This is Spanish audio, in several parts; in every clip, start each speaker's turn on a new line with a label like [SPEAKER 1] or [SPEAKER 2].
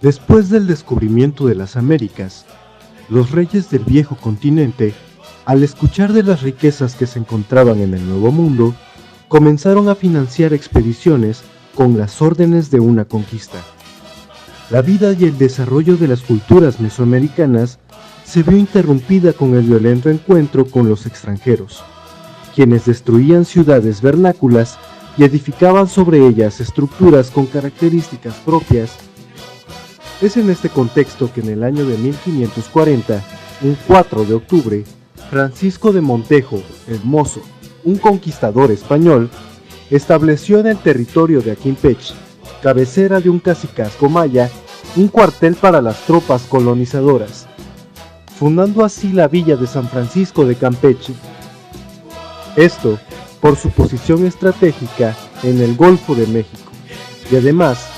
[SPEAKER 1] Después del descubrimiento de las Américas, los reyes del viejo continente, al escuchar de las riquezas que se encontraban en el Nuevo Mundo, comenzaron a financiar expediciones con las órdenes de una conquista. La vida y el desarrollo de las culturas mesoamericanas se vio interrumpida con el violento encuentro con los extranjeros, quienes destruían ciudades vernáculas y edificaban sobre ellas estructuras con características propias. Es en este contexto que en el año de 1540, un 4 de octubre, Francisco de Montejo, el Mozo, un conquistador español, estableció en el territorio de Aquimpeche, cabecera de un cacicazgo maya, un cuartel para las tropas colonizadoras, fundando así la villa de San Francisco de Campeche. Esto por su posición estratégica en el Golfo de México, y además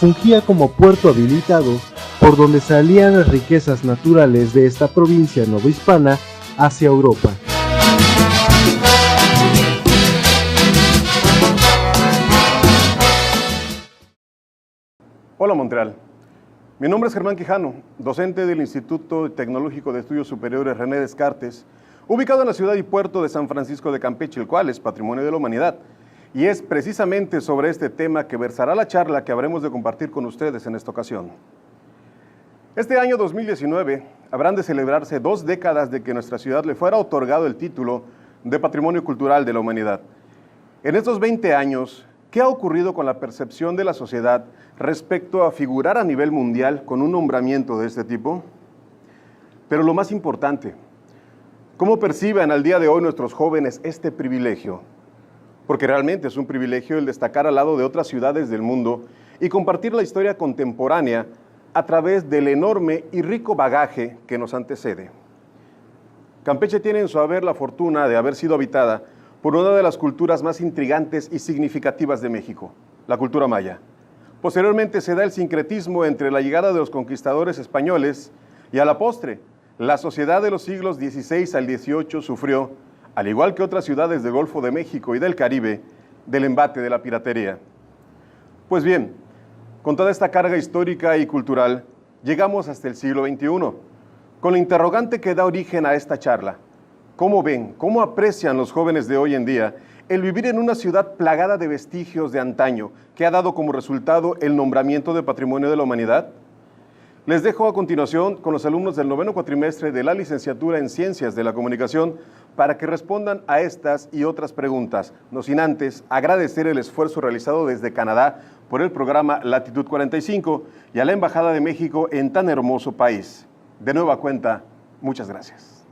[SPEAKER 1] fungía como puerto habilitado por donde salían las riquezas naturales de esta provincia novohispana hacia Europa.
[SPEAKER 2] Hola Montreal, mi nombre es Germán Quijano, docente del Instituto Tecnológico de Estudios Superiores René Descartes, ubicado en la ciudad y puerto de San Francisco de Campeche, el cual es Patrimonio de la Humanidad. Y es precisamente sobre este tema que versará la charla que habremos de compartir con ustedes en esta ocasión. Este año 2019 habrán de celebrarse 2 décadas de que nuestra ciudad le fuera otorgado el título de Patrimonio Cultural de la Humanidad. En estos 20 años, ¿qué ha ocurrido con la percepción de la sociedad respecto a figurar a nivel mundial con un nombramiento de este tipo? Pero lo más importante, ¿cómo perciben al día de hoy nuestros jóvenes este privilegio? Porque realmente es un privilegio el destacar al lado de otras ciudades del mundo y compartir la historia contemporánea a través del enorme y rico bagaje que nos antecede. Campeche tiene en su haber la fortuna de haber sido habitada por una de las culturas más intrigantes y significativas de México, la cultura maya. Posteriormente se da el sincretismo entre la llegada de los conquistadores españoles y a la postre, la sociedad de los siglos XVI al XVIII sufrió, al igual que otras ciudades del Golfo de México y del Caribe, del embate de la piratería. Pues bien, con toda esta carga histórica y cultural, llegamos hasta el siglo XXI, con la interrogante que da origen a esta charla. ¿Cómo ven, cómo aprecian los jóvenes de hoy en día el vivir en una ciudad plagada de vestigios de antaño, que ha dado como resultado el nombramiento de Patrimonio de la Humanidad? Les dejo a continuación con los alumnos del 9º cuatrimestre de la Licenciatura en Ciencias de la Comunicación para que respondan a estas y otras preguntas, no sin antes agradecer el esfuerzo realizado desde Canadá por el programa Latitud 45 y a la Embajada de México en tan hermoso país. De nueva cuenta, muchas gracias.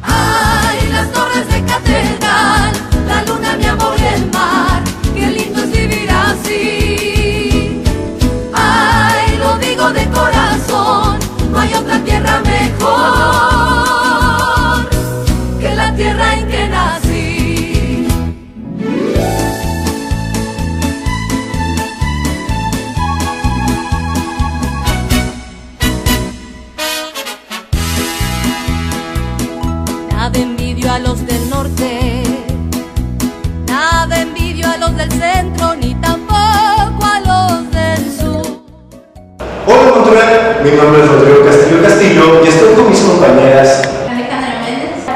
[SPEAKER 3] Ay, las torres de catedral, la luna, mi amor y el mar, qué lindo es vivir así. Ay, lo digo de corazón, no hay otra tierra mejor que la tierra en que nací. Nada envidio a los del norte, nada envidio a los del centro, ni tampoco a los del sur.
[SPEAKER 4] Hola Montreal, mi nombre es Rodrigo Castillo y estoy con mis compañeras
[SPEAKER 5] Alejandra Méndez,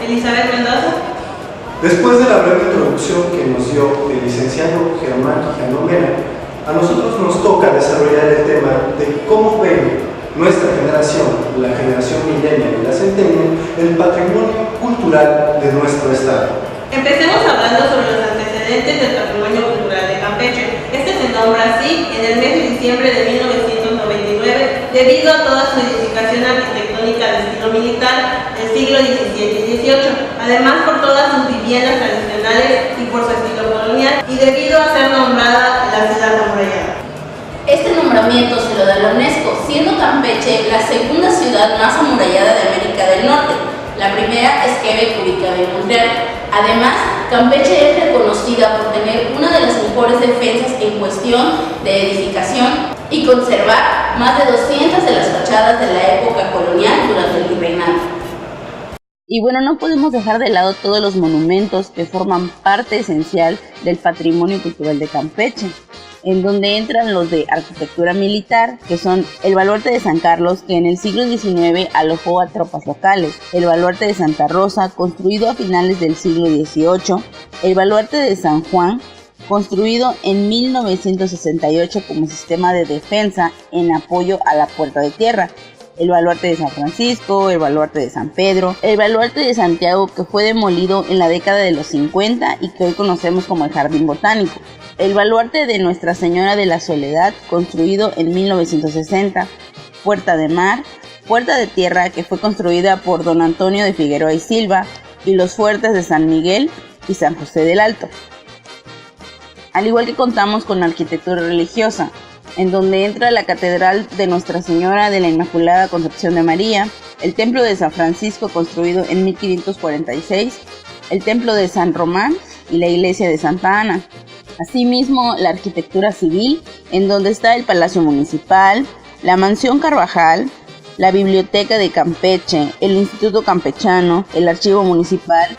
[SPEAKER 6] Elizabeth Mendoza.
[SPEAKER 4] Después de la breve introducción que nos dio el licenciado Germán Quijano Mena, a nosotros nos toca desarrollar el tema de cómo ve nuestra generación, la generación millennial y la centennial, el patrimonio cultural de nuestro estado.
[SPEAKER 6] Empecemos hablando sobre los antecedentes del patrimonio cultural de Campeche. Este se nombra así en el mes de diciembre de 1999 debido a toda su edificación arquitectónica de estilo militar del siglo XVII y XVIII, además por todas sus viviendas tradicionales y por su estilo colonial, y debido a ser nombrada la ciudad amurallada.
[SPEAKER 5] Este nombramiento se lo da la UNESCO, siendo Campeche la segunda ciudad más amurallada de América del Norte. La primera es Quebec, ubicada en Montreal. Además, Campeche es reconocida por tener una de las mejores defensas en cuestión de edificación y conservar más de 200 de las fachadas de la época colonial durante el virreinato.
[SPEAKER 7] Y bueno, no podemos dejar de lado todos los monumentos que forman parte esencial del patrimonio cultural de Campeche. en donde entran los de arquitectura militar, que son el baluarte de San Carlos, que en el siglo XIX alojó a tropas locales, el baluarte de Santa Rosa, construido a finales del siglo XVIII, el baluarte de San Juan, construido en 1968 como sistema de defensa en apoyo a la Puerta de Tierra, el baluarte de San Francisco, el baluarte de San Pedro, el baluarte de Santiago, que fue demolido en la década de los 50 y que hoy conocemos como el Jardín Botánico, el baluarte de Nuestra Señora de la Soledad, construido en 1960, Puerta de Mar, Puerta de Tierra, que fue construida por don Antonio de Figueroa y Silva, y los fuertes de San Miguel y San José del Alto. Al igual que contamos con arquitectura religiosa, en donde entra la Catedral de Nuestra Señora de la Inmaculada Concepción de María, el Templo de San Francisco construido en 1546, el Templo de San Román y la Iglesia de Santa Ana. Asimismo, la arquitectura civil, en donde está el Palacio Municipal, la Mansión Carvajal, la Biblioteca de Campeche, el Instituto Campechano, el Archivo Municipal,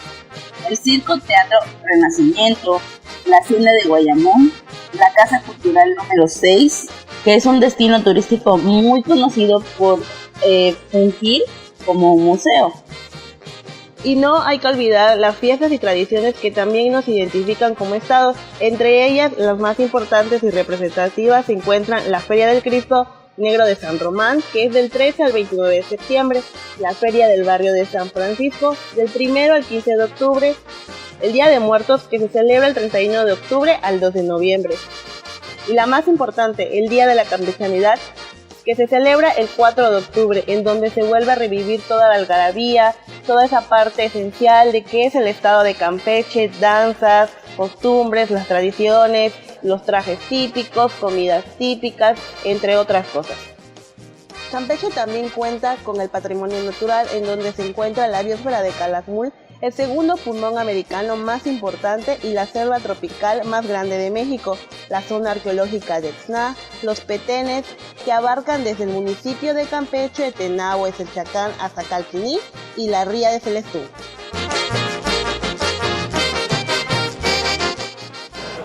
[SPEAKER 7] el Circo Teatro Renacimiento, la Hacienda de Guayamón, la Casa Cultural número 6, que es un destino turístico muy conocido por fungir como museo.
[SPEAKER 6] Y no hay que olvidar las fiestas y tradiciones que también nos identifican como estados. Entre ellas, las más importantes y representativas se encuentran la Feria del Cristo Negro de San Román, que es del 13 al 29 de septiembre, la Feria del Barrio de San Francisco, del 1 al 15 de octubre, el Día de Muertos, que se celebra el 31 de octubre al 2 de noviembre, y la más importante, el Día de la Campechanidad, que se celebra el 4 de octubre, en donde se vuelve a revivir toda la algarabía, toda esa parte esencial de qué es el estado de Campeche, danzas, costumbres, las tradiciones, los trajes típicos, comidas típicas, entre otras cosas. Campeche también cuenta con el patrimonio natural, en donde se encuentra la biosfera de Calakmul, el segundo pulmón americano más importante y la selva tropical más grande de México, la zona arqueológica de Xná, los petenes, que abarcan desde el municipio de Campeche, Tenahue, Selchacán hasta Calquiní y la ría de Celestún.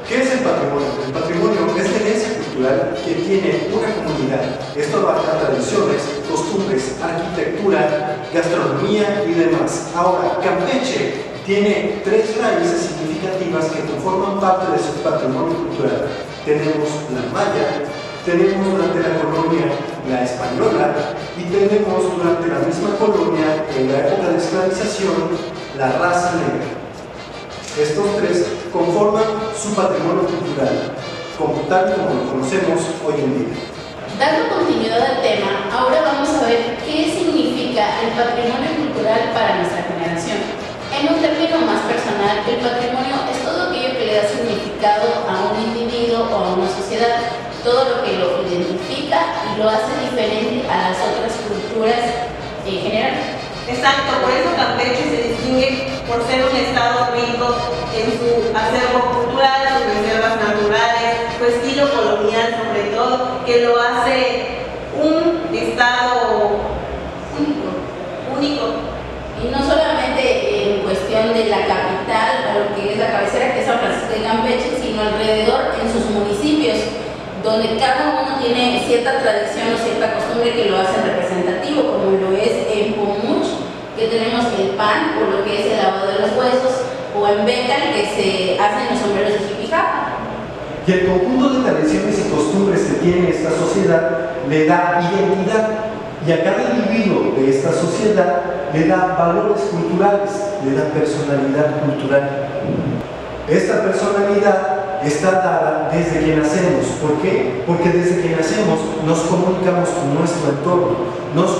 [SPEAKER 4] ¿Qué es el patrimonio? El patrimonio es la herencia cultural que tiene una comunidad. Esto abarca tradiciones, costumbres, arquitectura, gastronomía y demás. Ahora, Campeche tiene tres raíces significativas que conforman parte de su patrimonio cultural. Tenemos la maya, tenemos durante la colonia la española y tenemos durante la misma colonia, en la época de esclavización, la raza negra. Estos tres conforman su patrimonio cultural, tal como lo conocemos hoy en día.
[SPEAKER 5] Dando continuidad al tema, ahora vamos a ver qué significa el patrimonio cultural para nuestra generación. En un término más personal, el patrimonio es todo aquello que le da significado a un individuo o a una sociedad, todo lo que lo identifica y lo hace diferente a las otras culturas en general.
[SPEAKER 6] Exacto, por eso Campeche se distingue por ser un estado rico en su acervo cultural, sus reservas naturales, su estilo colonial sobre todo, que lo hace un estado único.
[SPEAKER 5] Y no solamente en cuestión de la capital, a lo que es la cabecera, que es San Francisco de Campeche, sino alrededor en sus municipios, donde cada uno tiene cierta tradición o cierta costumbre que lo hacen representativo, como lo es en Pomuch, que tenemos el pan, o lo que es el lavado de los huesos, o en Becal, que se hacen los sombreros de Jipijapa.
[SPEAKER 4] Y el conjunto de tradiciones y costumbres que tiene esta sociedad le da identidad, y a cada individuo de esta sociedad le da valores culturales, le da personalidad cultural. Esta personalidad está dada desde que nacemos. ¿Por qué? Porque desde que nacemos nos comunicamos con nuestro entorno, nos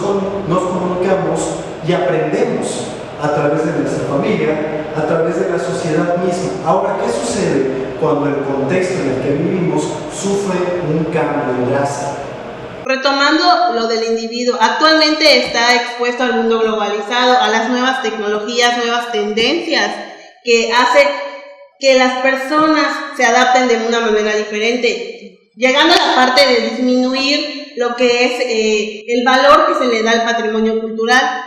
[SPEAKER 4] comunicamos y aprendemos a través de nuestra familia, a través de la sociedad misma. Ahora, ¿qué sucede cuando el contexto en el que vivimos sufre un cambio drástico?
[SPEAKER 6] Retomando lo del individuo, actualmente está expuesto al mundo globalizado, a las nuevas tecnologías, nuevas tendencias que hace que las personas se adapten de una manera diferente, llegando a la parte de disminuir lo que es el valor que se le da al patrimonio cultural.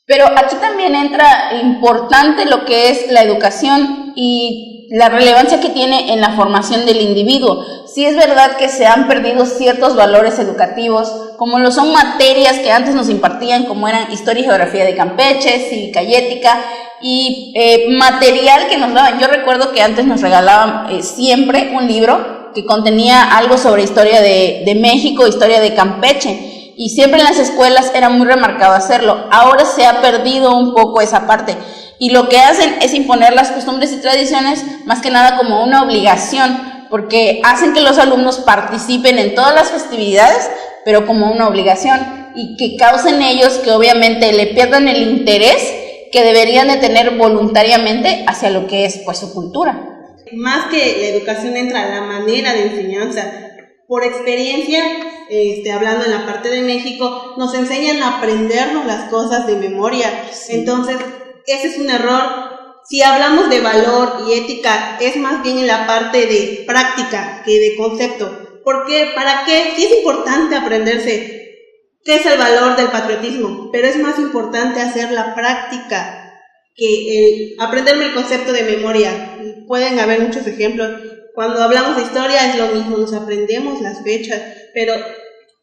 [SPEAKER 5] Pero aquí también entra importante lo que es la educación y la relevancia que tiene en la formación del individuo. Sí es verdad que se han perdido ciertos valores educativos, como lo son materias que antes nos impartían, como eran Historia y Geografía de Campeche, Cívica y Ética, y material que nos daban. Yo recuerdo que antes nos regalaban siempre un libro que contenía algo sobre historia de México, historia de Campeche, y siempre en las escuelas era muy remarcado hacerlo. Ahora se ha perdido un poco esa parte, y lo que hacen es imponer las costumbres y tradiciones más que nada como una obligación, porque hacen que los alumnos participen en todas las festividades, pero como una obligación, y que causen ellos que obviamente le pierdan el interés que deberían de tener voluntariamente hacia lo que es pues su cultura.
[SPEAKER 6] Más que la educación entra la manera de enseñanza. Por experiencia, hablando en la parte de México, nos enseñan a aprendernos las cosas de memoria. Sí. Entonces, ese es un error. Si hablamos de valor y ética, es más bien en la parte de práctica que de concepto. ¿Por qué? ¿Para qué? Sí es importante aprenderse qué es el valor del patriotismo, pero es más importante hacer la práctica que aprenderme el concepto de memoria. Pueden haber muchos ejemplos. Cuando hablamos de historia es lo mismo, nos aprendemos las fechas, pero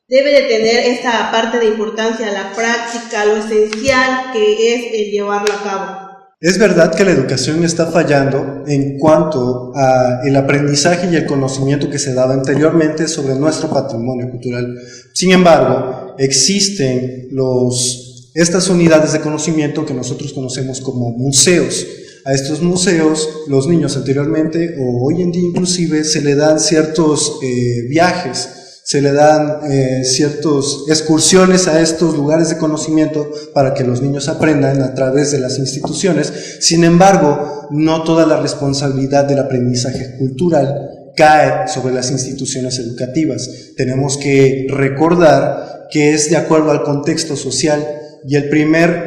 [SPEAKER 6] debe de tener esta parte de importancia, la práctica, lo esencial que es el llevarlo a cabo.
[SPEAKER 4] Es verdad que la educación está fallando en cuanto al aprendizaje y el conocimiento que se daba anteriormente sobre nuestro patrimonio cultural. Sin embargo, existen estas unidades de conocimiento que nosotros conocemos como museos. A estos museos, los niños anteriormente o hoy en día inclusive se le dan ciertos viajes, se le dan ciertas excursiones a estos lugares de conocimiento para que los niños aprendan a través de las instituciones. Sin embargo, no toda la responsabilidad del aprendizaje cultural cae sobre las instituciones educativas. Tenemos que recordar que es de acuerdo al contexto social. Y el primer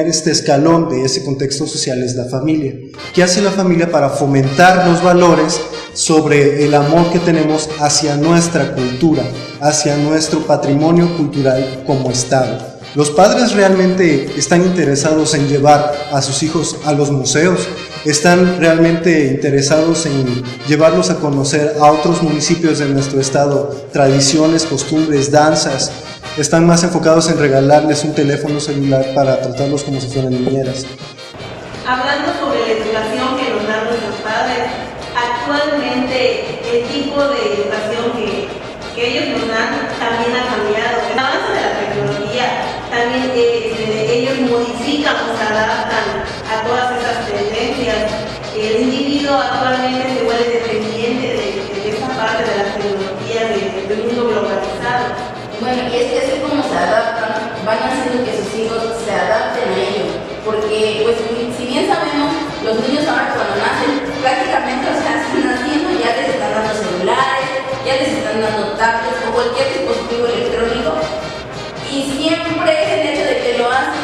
[SPEAKER 4] escalón de ese contexto social es la familia. ¿Qué hace la familia para fomentar los valores sobre el amor que tenemos hacia nuestra cultura, hacia nuestro patrimonio cultural como Estado? ¿Los padres realmente están interesados en llevar a sus hijos a los museos? ¿Están realmente interesados en llevarlos a conocer a otros municipios de nuestro estado, tradiciones, costumbres, danzas? Están más enfocados en regalarles un teléfono celular para tratarlos como si fueran niñeras.
[SPEAKER 6] Hablando sobre la educación que nos dan nuestros padres, actualmente el tipo de educación que ellos nos dan también ha cambiado. El avance de la tecnología también ellos modifican o se adaptan a todas esas tendencias. El individuo actualmente se vuelve dependiente de esta parte de las tecnologías del mundo globalizado.
[SPEAKER 5] Bueno, y es que así como se adaptan, van haciendo que sus hijos se adapten a ello, porque pues si bien sabemos, los niños ahora cuando nacen, prácticamente están naciendo, ya les están dando celulares, ya les están dando tablets o cualquier dispositivo electrónico, y siempre es el hecho de que lo hacen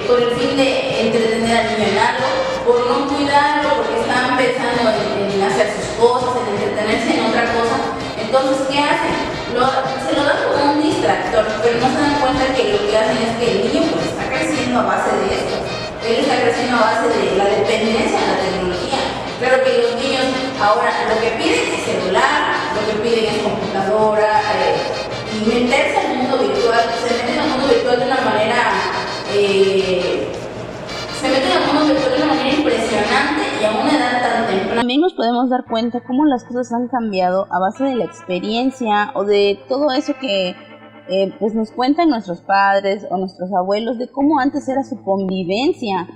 [SPEAKER 5] con el fin de entretener al niño en algo, por no cuidarlo, porque están pensando en hacer sus cosas, en entretenerse en otra cosa. Entonces, ¿qué hacen? Se lo dan como un distractor, pero no se dan cuenta que lo que hacen es que el niño pues está creciendo a base de esto. Él está creciendo a base de la dependencia de la tecnología. Claro que los niños ahora lo que piden es celular, lo que piden es computadora, y meterse al mundo virtual. Se meten al mundo virtual de una manera impresionante y a una edad tan temprana.
[SPEAKER 7] También nos podemos dar cuenta cómo las cosas han cambiado a base de la experiencia o de todo eso que pues nos cuentan nuestros padres o nuestros abuelos, de cómo antes era su convivencia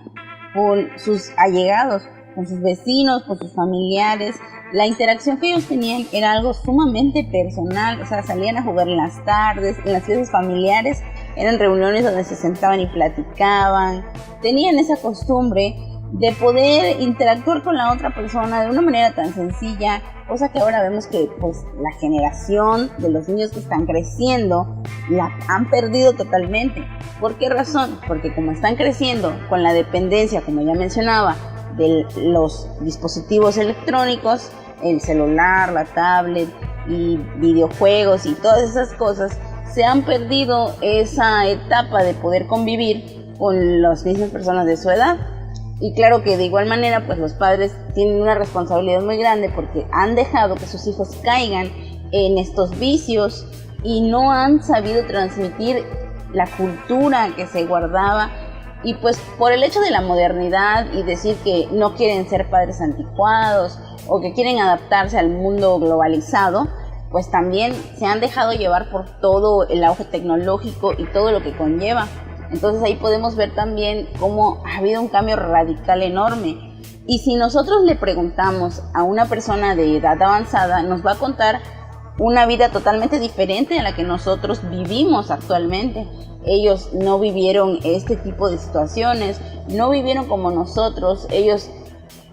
[SPEAKER 7] con sus allegados, con sus vecinos, con sus familiares. La interacción que ellos tenían era algo sumamente personal, o sea, salían a jugar en las tardes, en las fiestas familiares, eran reuniones donde se sentaban y platicaban, tenían esa costumbre de poder interactuar con la otra persona de una manera tan sencilla, cosa que ahora vemos que pues la generación de los niños que están creciendo la han perdido totalmente. ¿Por qué razón? Porque como están creciendo con la dependencia, como ya mencionaba, de los dispositivos electrónicos, el celular, la tablet y videojuegos y todas esas cosas, se han perdido esa etapa de poder convivir con las mismas personas de su edad. Y claro que de igual manera, pues los padres tienen una responsabilidad muy grande porque han dejado que sus hijos caigan en estos vicios y no han sabido transmitir la cultura que se guardaba. Y pues por el hecho de la modernidad y decir que no quieren ser padres anticuados o que quieren adaptarse al mundo globalizado, pues también se han dejado llevar por todo el auge tecnológico y todo lo que conlleva. Entonces ahí podemos ver también cómo ha habido un cambio radical enorme. Y si nosotros le preguntamos a una persona de edad avanzada, nos va a contar una vida totalmente diferente a la que nosotros vivimos actualmente. Ellos no vivieron este tipo de situaciones, no vivieron como nosotros. Ellos,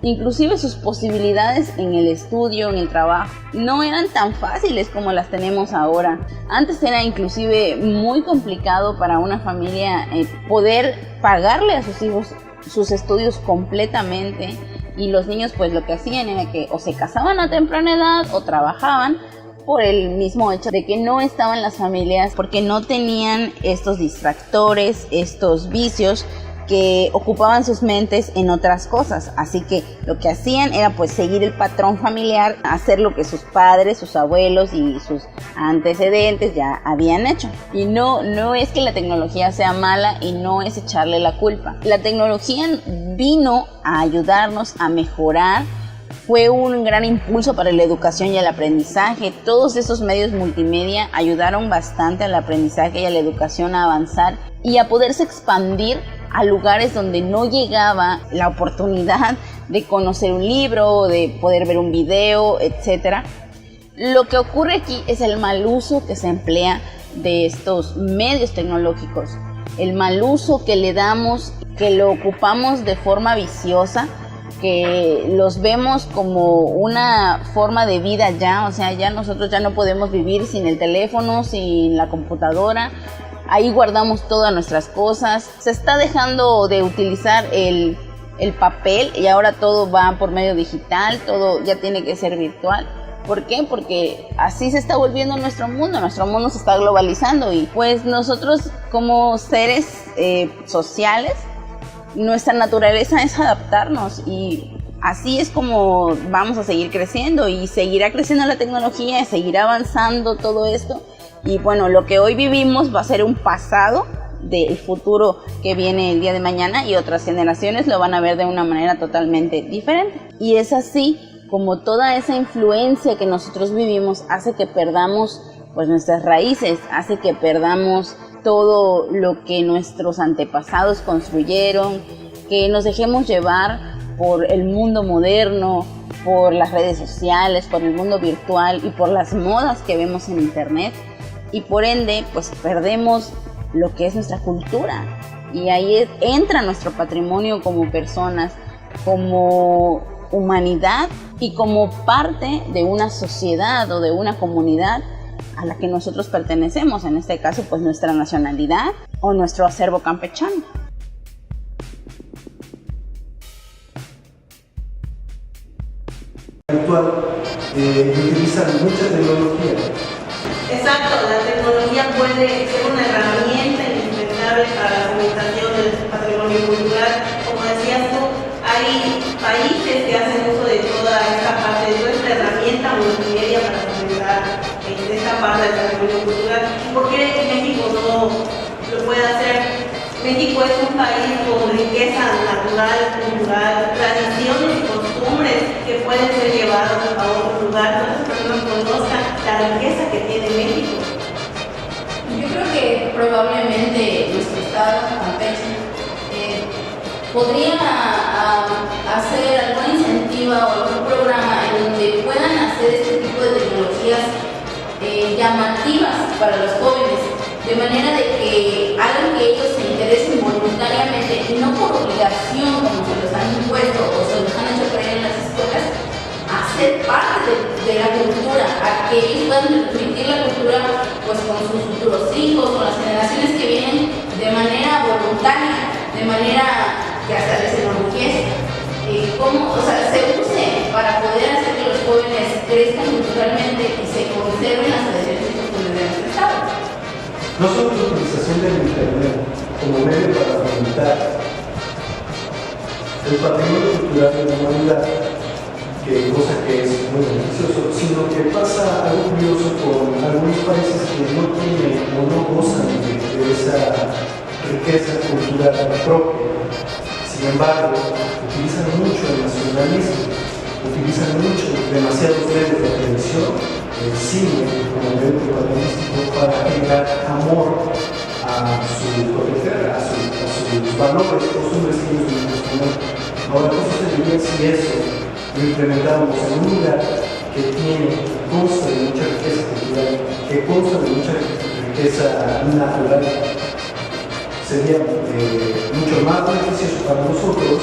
[SPEAKER 7] inclusive sus posibilidades en el estudio, en el trabajo, no eran tan fáciles como las tenemos ahora. Antes era inclusive muy complicado para una familia poder pagarle a sus hijos sus estudios completamente, y los niños pues lo que hacían era que o se casaban a temprana edad o trabajaban, por el mismo hecho de que no estaban las familias, porque no tenían estos distractores, estos vicios que ocupaban sus mentes en otras cosas. Así que lo que hacían era pues seguir el patrón familiar, hacer lo que sus padres, sus abuelos y sus antecedentes ya habían hecho. Y no es que la tecnología sea mala y no es echarle la culpa. La tecnología vino a ayudarnos a mejorar. Fue un gran impulso para la educación y el aprendizaje. Todos esos medios multimedia ayudaron bastante al aprendizaje y a la educación a avanzar y a poderse expandir a lugares donde no llegaba la oportunidad de conocer un libro, de poder ver un video, etc. Lo que ocurre aquí es el mal uso que se emplea de estos medios tecnológicos, el mal uso que le damos, que lo ocupamos de forma viciosa, que los vemos como una forma de vida ya, o sea, ya nosotros ya no podemos vivir sin el teléfono, sin la computadora. Ahí guardamos todas nuestras cosas. Se está dejando de utilizar el papel y ahora todo va por medio digital, todo ya tiene que ser virtual. ¿Por qué? Porque así se está volviendo nuestro mundo se está globalizando y pues nosotros como seres sociales, nuestra naturaleza es adaptarnos y así es como vamos a seguir creciendo y seguirá creciendo la tecnología, seguirá avanzando todo esto. Y bueno, lo que hoy vivimos va a ser un pasado del futuro que viene el día de mañana y otras generaciones lo van a ver de una manera totalmente diferente. Y es así como toda esa influencia que nosotros vivimos hace que perdamos pues nuestras raíces, hace que perdamos todo lo que nuestros antepasados construyeron, que nos dejemos llevar por el mundo moderno, por las redes sociales, por el mundo virtual y por las modas que vemos en internet. Y por ende, pues perdemos lo que es nuestra cultura. Y ahí entra nuestro patrimonio como personas, como humanidad y como parte de una sociedad o de una comunidad a la que nosotros pertenecemos, en este caso pues nuestra nacionalidad o nuestro acervo campechano.
[SPEAKER 4] Actual utilizan mucha tecnología.
[SPEAKER 6] Exacto, la tecnología puede ser una herramienta indispensable para la fomentación del patrimonio cultural. Como decías tú, hay países que hacen uso de toda esta parte, de toda esta herramienta multimedia para fomentar esta parte del patrimonio cultural. ¿Por qué México no lo puede hacer? México es un país con riqueza natural, cultural, tradiciones y costumbres que pueden ser llevados a otro lugar, donde las personas conozcan la riqueza que tiene México.
[SPEAKER 5] Yo creo que probablemente nuestro estado, Campeche, podría hacer alguna incentiva o algún programa en donde puedan hacer este tipo de tecnologías llamativas para los jóvenes, de manera de que hagan que ellos se interesen voluntariamente y no por obligación como se los han impuesto o se los han hecho creer en las escuelas, a ser parte de la cultura, a que ellos puedan transmitir la cultura pues con sus futuros hijos, con las generaciones que vienen de manera voluntaria, de manera que hasta les enorgullece. Se use para poder hacer que los jóvenes crezcan culturalmente y se conserven las tradiciones y costumbres de nuestro estado.
[SPEAKER 4] No solo la utilización del internet, como medio para fomentar el patrimonio cultural de la humanidad, cosa que es muy beneficioso, sino que pasa algo curioso con algunos países que no tienen o no gozan de esa riqueza cultural propia. Sin embargo, utilizan mucho el nacionalismo, utilizan mucho, demasiados medios de televisión, el cine como medio propagandístico para generar amor a su propia tierra, a sus valores, costumbres que ellos mismos tienen. Ahora, ¿qué sucedería si eso lo implementamos en un lugar que consta de mucha riqueza cultural, que consta de mucha riqueza natural? Sería mucho más beneficioso para nosotros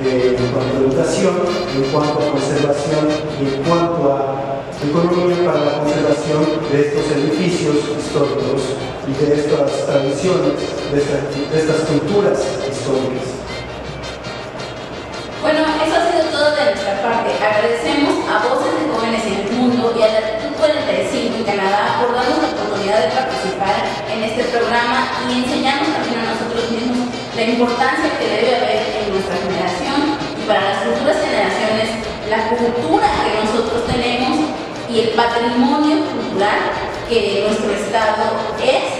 [SPEAKER 4] en cuanto a educación, en cuanto a conservación y en cuanto a economía para la conservación de estos edificios históricos y de estas tradiciones, de estas culturas históricas.
[SPEAKER 5] Bueno, eso ha sido todo de nuestra parte. Agradecemos a Voces de Jóvenes en el Mundo y a Latitud 45 en Canadá por darnos la oportunidad de participar en este programa y enseñarnos también a nosotros mismos la importancia que debe haber en nuestra generación y para las futuras generaciones la cultura que nosotros tenemos y el patrimonio cultural que nuestro estado es